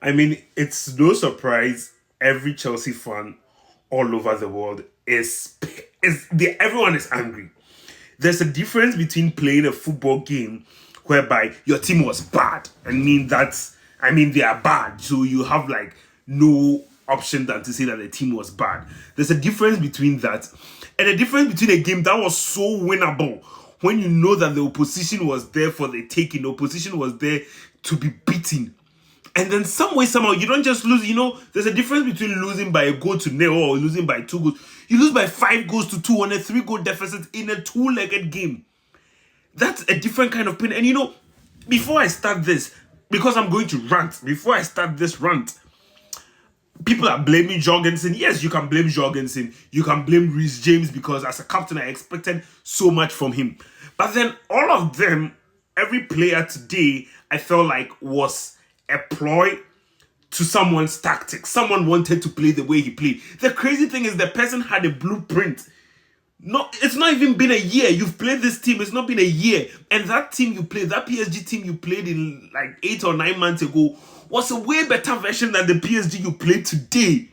I mean, it's no surprise every Chelsea fan all over the world everyone is angry. There's a difference between playing a football game whereby your team was bad. They are bad. So you have like no option than to say that the team was bad. There's a difference between that and a difference between a game that was so winnable when you know that the opposition was there for the taking, the opposition was there to be beaten. And then some way, somehow, you don't just lose. There's a difference between losing by a goal to nil or losing by 2 goals. You lose by 5 goals to 2 on a 3-goal deficit in a 2-legged game. That's a different kind of pain. And before I start this, because I'm going to rant, before I start this rant, people are blaming Jorgensen. Yes, you can blame Jorgensen. You can blame Reece James because as a captain, I expected so much from him. But then all of them, every player today, I felt like was a ploy to someone's tactics. Someone wanted to play the way he played. The crazy thing is the person had a blueprint. No, it's not even been a year. You've played this team. It's not been a year. And that team you played, that PSG team you played in like 8 or 9 months ago was a way better version than the PSG you played today.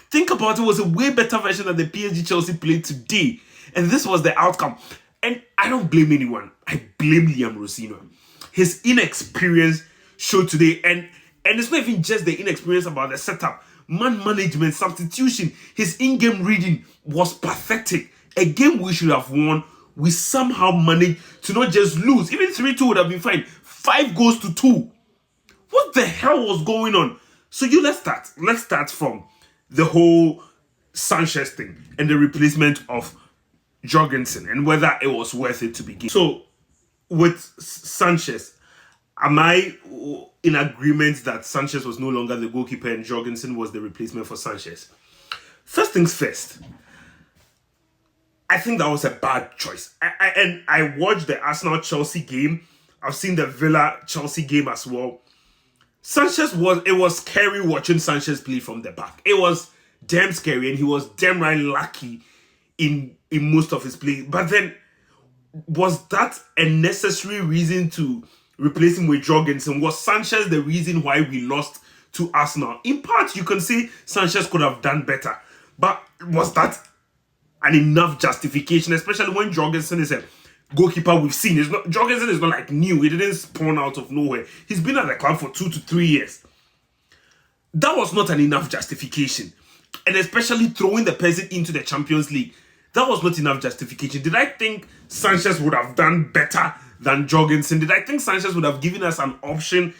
Think about it. It was a way better version than the PSG Chelsea played today. And this was the outcome. And I don't blame anyone. I blame Liam Rosenoir. His inexperience showed today, and it's not even just the inexperience about the setup, man management, substitution. His in-game reading was pathetic. A game we should have won, we somehow managed to not just lose. Even 3-2 would have been fine. 5 goals to 2. What the hell was going on? So let's start from the whole Sanchez thing and the replacement of Jorgensen and whether it was worth it to begin. So with Sanchez, am I in agreement that Sanchez was no longer the goalkeeper and Jorgensen was the replacement for Sanchez? First things first, I think that was a bad choice. I watched the Arsenal-Chelsea game. I've seen the Villa-Chelsea game as well. It was scary watching Sanchez play from the back. It was damn scary and he was damn right lucky in most of his play. But then, was that a necessary reason to replace him with Jorgensen? Was Sanchez the reason why we lost to Arsenal? In part, you can say Sanchez could have done better. But was that an enough justification? Especially when Jorgensen is a goalkeeper we've seen. Jorgensen is not like new. He didn't spawn out of nowhere. He's been at the club for 2 to 3 years. That was not an enough justification. And especially throwing the person into the Champions League. That was not enough justification. Did I think Sanchez would have done better than Jorgensen? Did I think Sanchez would have given us an option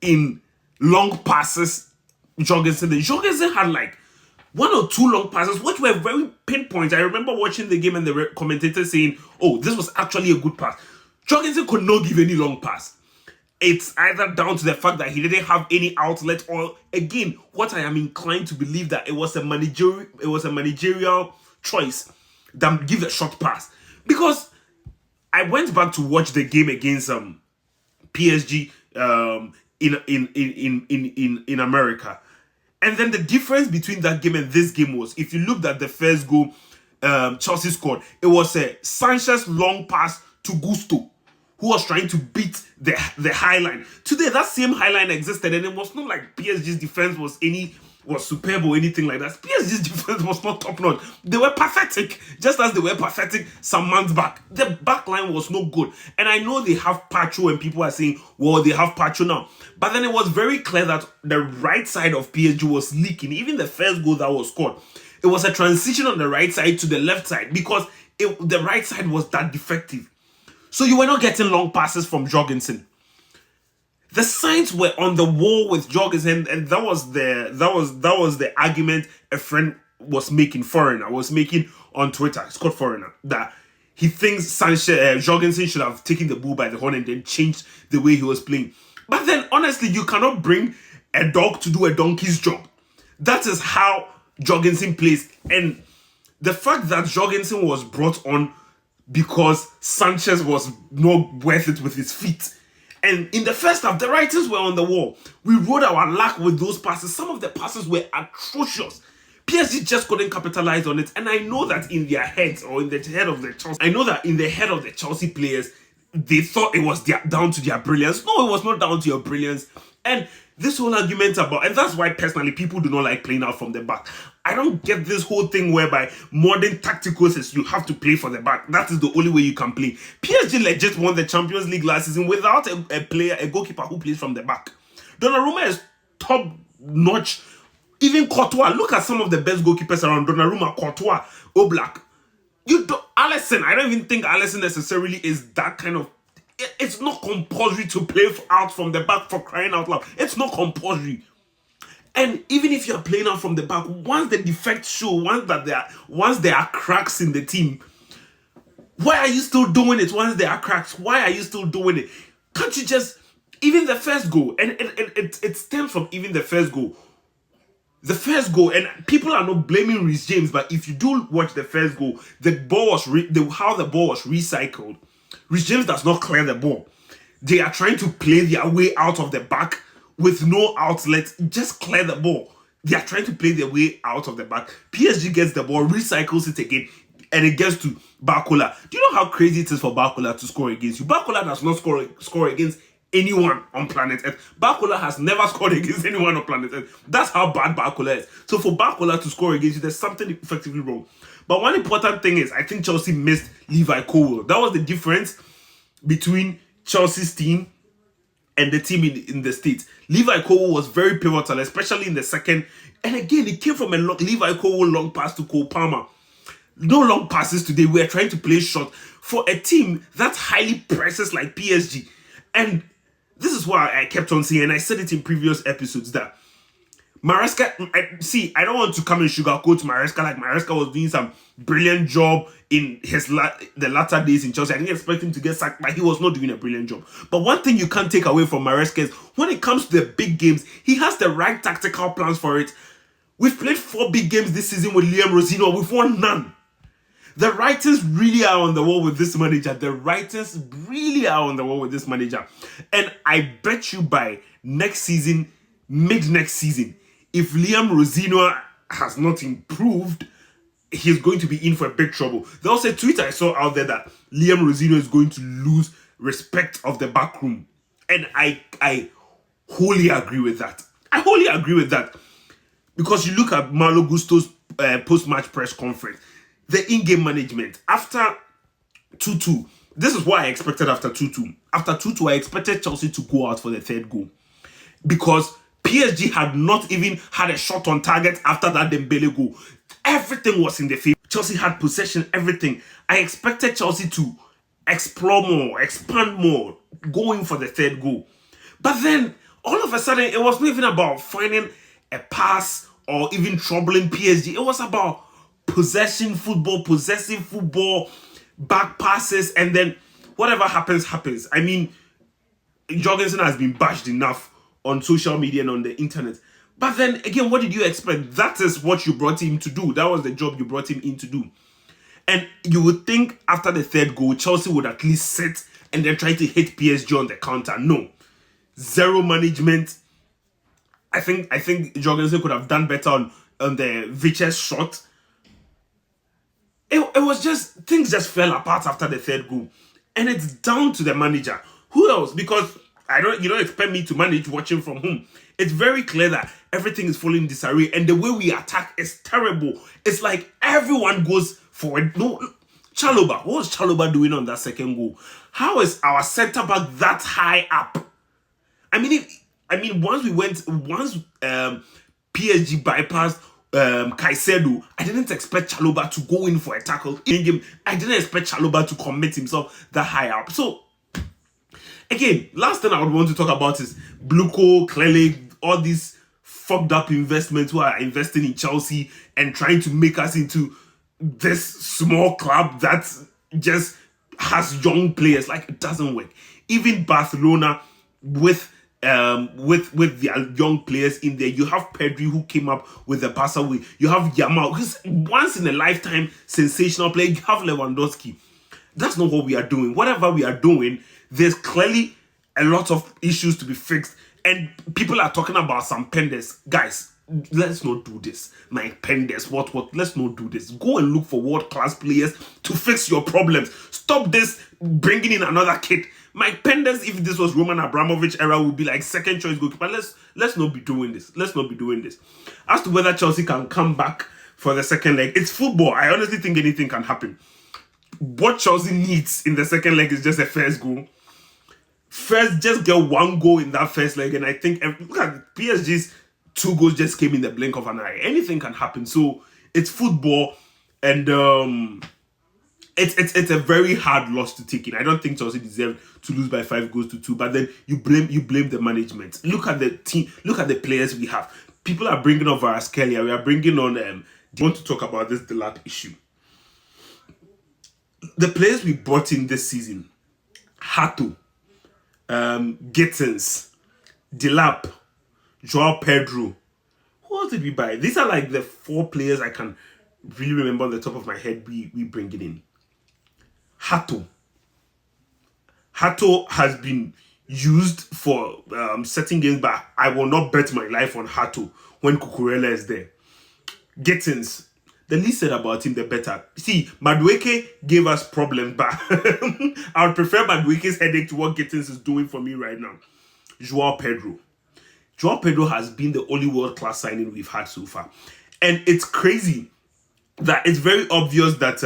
in long passes? Jorgensen had like 1 or 2 long passes, which were very pinpoint. I remember watching the game and the commentator saying, oh, this was actually a good pass. Jorgensen could not give any long pass. It's either down to the fact that he didn't have any outlet, or again, what I am inclined to believe that it was a managerial choice that give a short pass. Because I went back to watch the game against PSG in America. And then the difference between that game and this game was, if you looked at the first goal Chelsea scored, it was a Sanchez long pass to Gusto, who was trying to beat the high line. Today, that same high line existed, and it was not like PSG's defense was superb or anything like that. PSG's defense was not top-notch. They were pathetic, just as they were pathetic some months back. The back line was no good. And I know they have Pacho, and people are saying, well, they have Pacho now. But then it was very clear that the right side of PSG was leaking. Even the first goal that was scored, it was a transition on the right side to the left side because the right side was that defective. So you were not getting long passes from Jorgensen. The signs were on the wall with Jorgensen, and that was the argument a friend was making. Foreigner was making on Twitter. Scott Foreigner, that he thinks Jorgensen should have taken the bull by the horn and then changed the way he was playing. But then, honestly, you cannot bring a dog to do a donkey's job. That is how Jorgensen plays, and the fact that Jorgensen was brought on because Sanchez was not worth it with his feet. And in the first half, the writers were on the wall. We rode our luck with those passes. Some of the passes were atrocious. PSG just couldn't capitalize on it. And I know that in their heads, or in the head of the Chelsea players, they thought it was down to their brilliance. No, it was not down to your brilliance. And this whole argument about, and that's why personally people do not like playing out from the back. I don't get this whole thing whereby modern tactical says you have to play for the back. That is the only way you can play. PSG legit won the Champions League last season without a goalkeeper who plays from the back. Donnarumma is top notch. Even Courtois, look at some of the best goalkeepers around. Donnarumma, Courtois, Oblak. Alisson, I don't even think Alisson necessarily is that kind of. It's not compulsory to play out from the back, for crying out loud. It's not compulsory. And even if you're playing out from the back, once the defects show, once there are cracks in the team, why are you still doing it? Once there are cracks, why are you still doing it? Can't you just, even the first goal, and it stems from even the first goal. The first goal, and people are not blaming Reece James, but if you do watch the first goal, the ball was how the ball was recycled. Reece James does not clear the ball. They are trying to play their way out of the back with no outlet. Just clear the ball. They are trying to play their way out of the back. PSG gets the ball, recycles it again, and it gets to Barcola. Do you know how crazy it is for Barcola to score against you? Barcola does not score against anyone on planet Earth. Barcola has never scored against anyone on planet Earth. That's how bad Barcola is. So for Barcola to score against you, there's something effectively wrong. But one important thing is, I think Chelsea missed Levi Colwill. That was the difference between Chelsea's team and the team in the States. Levi Colwill was very pivotal, especially in the second. And again, it came from a Levi Colwill long pass to Cole Palmer. No long passes today. We're trying to play short for a team that highly presses like PSG. And this is why I kept on saying, and I said it in previous episodes, that Maresca, I don't want to come and sugarcoat Maresca. Like, Maresca was doing some brilliant job in the latter days in Chelsea. I didn't expect him to get sacked, but he was not doing a brilliant job. But one thing you can't take away from Maresca is, when it comes to the big games, he has the right tactical plans for it. We've played 4 big games this season with Liam Rosenoir. We've won none. The writers really are on the wall with this manager. And I bet you by next season, mid-next season, if Liam Rosenoir has not improved, he's going to be in for a big trouble. There was a tweet I saw out there that Liam Rosenoir is going to lose respect of the back room. And I wholly agree with that. Because you look at Malo Gusto's post-match press conference, the in-game management, after 2-2, this is what I expected after 2-2. After 2-2, I expected Chelsea to go out for the third goal. Because PSG had not even had a shot on target after that Dembele goal. Everything was in the favor. Chelsea had possession, everything. I expected Chelsea to explore more, expand more, going for the third goal. But then, all of a sudden, it was not even about finding a pass or even troubling PSG. It was about possessive football, back passes, and then whatever happens, happens. I mean, Jorgensen has been bashed enough on social media and on the internet. But then again, what did you expect? That is what you brought him to do. That was the job you brought him in to do. And you would think after the third goal, Chelsea would at least sit and then try to hit PSG on the counter. No. Zero management. I think Jorgensen could have done better on the Viches shot. It was just, things just fell apart after the third goal. And it's down to the manager. Who else? Because you don't expect me to manage watching from home. It's very clear that everything is falling in disarray, and the way we attack is terrible. It's like everyone goes forward. No, Chalobah. What was Chalobah doing on that second goal? How is our centre back that high up? I mean, once PSG bypassed Caicedo, I didn't expect Chalobah to go in for a tackle in game. I didn't expect Chalobah to commit himself that high up. So, again, last thing I would want to talk about is Bluco, clearly, all these fucked up investments who are investing in Chelsea and trying to make us into this small club that just has young players. Like, it doesn't work. Even Barcelona with their young players in there. You have Pedri, who came up with the Barca way. You have Yamal, who's once in a lifetime sensational player. You have Lewandowski. That's not what we are doing. Whatever we are doing, there's clearly a lot of issues to be fixed. And people are talking about some penders. Guys, let's not do this. My penders, what? Let's not do this. Go and look for world-class players to fix your problems. Stop this bringing in another kid. Mike Penders, if this was Roman Abramovich era, would be like second choice goalkeeper. Let's not be doing this. Let's not be doing this. As to whether Chelsea can come back for the second leg, it's football. I honestly think anything can happen. What Chelsea needs in the second leg is just a first goal. First, just get one goal in that first leg, and I think look at PSG's 2 goals just came in the blink of an eye. Anything can happen. So it's football, and it's a very hard loss to take in. I don't think Chelsea deserved to lose by 5 goals to 2. But then you blame the management. Look at the team. Look at the players we have. People are bringing on Varaskelia. We are bringing on. Do you want to talk about this Delap issue? The players we brought in this season: Hato, Gittins, Delap, Joao Pedro. Who else did we buy? These are like the 4 players I can really remember on the top of my head we bring it in. Hato has been used for certain games, but I will not bet my life on Hato when Cucurella is there. Gittins, the least said about him, the better. See, Madueke gave us problems, but I would prefer Madueke's headache to what Gittins is doing for me right now. Joao Pedro has been the only world-class signing we've had so far. And it's crazy that it's very obvious that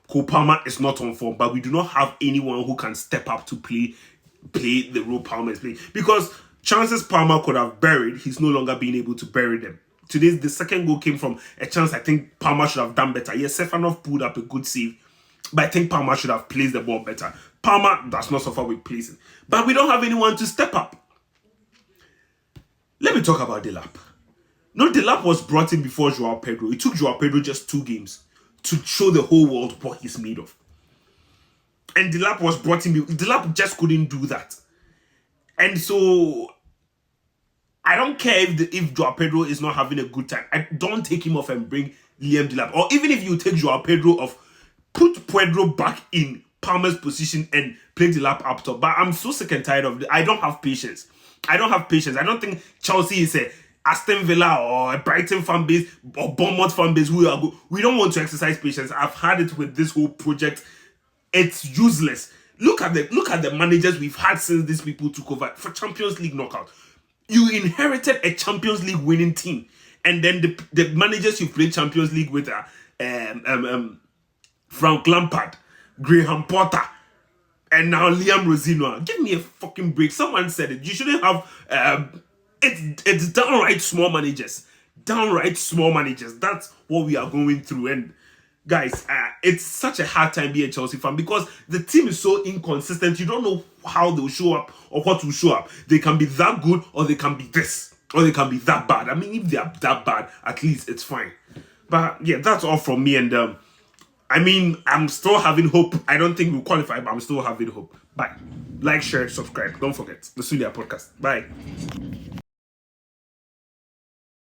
Cole Palmer is not on form, but we do not have anyone who can step up to play the role Palmer is playing. Because chances Palmer could have buried, he's no longer being able to bury them. Today, the second goal came from a chance I think Palmer should have done better. Yes, Stefanov pulled up a good save, but I think Palmer should have placed the ball better. Palmer does not suffer with placing. But we don't have anyone to step up. Let me talk about Delap. No, Delap was brought in before Joao Pedro. It took Joao Pedro just 2 games to show the whole world what he's made of. And Delap was brought in. Delap just couldn't do that. And so I don't care if Joao Pedro is not having a good time. I don't take him off and bring Liam Delap. Or even if you take Joao Pedro off, put Pedro back in Palmer's position and play Delap up top. But I'm so sick and tired of it. I don't have patience. I don't think Chelsea is a Aston Villa or a Brighton fan base or Bournemouth fan base who are good. We don't want to exercise patience. I've had it with this whole project. It's useless. Look at the managers we've had since these people took over for Champions League knockout. You inherited a Champions League winning team, and then the managers you played Champions League with are Frank Lampard, Graham Potter, and now Liam Rosenoir. Give me a fucking break. Someone said it. You shouldn't have. It's downright small managers. That's what we are going through. And guys, it's such a hard time being a Chelsea fan because the team is so inconsistent. You don't know how they'll show up or what will show up. They can be that good or they can be this or they can be that bad. I mean, if they are that bad, at least it's fine. But yeah, that's all from me. And I mean, I'm still having hope. I don't think we'll qualify, but I'm still having hope. Bye. Like, share, subscribe. Don't forget the Sulia podcast. Bye.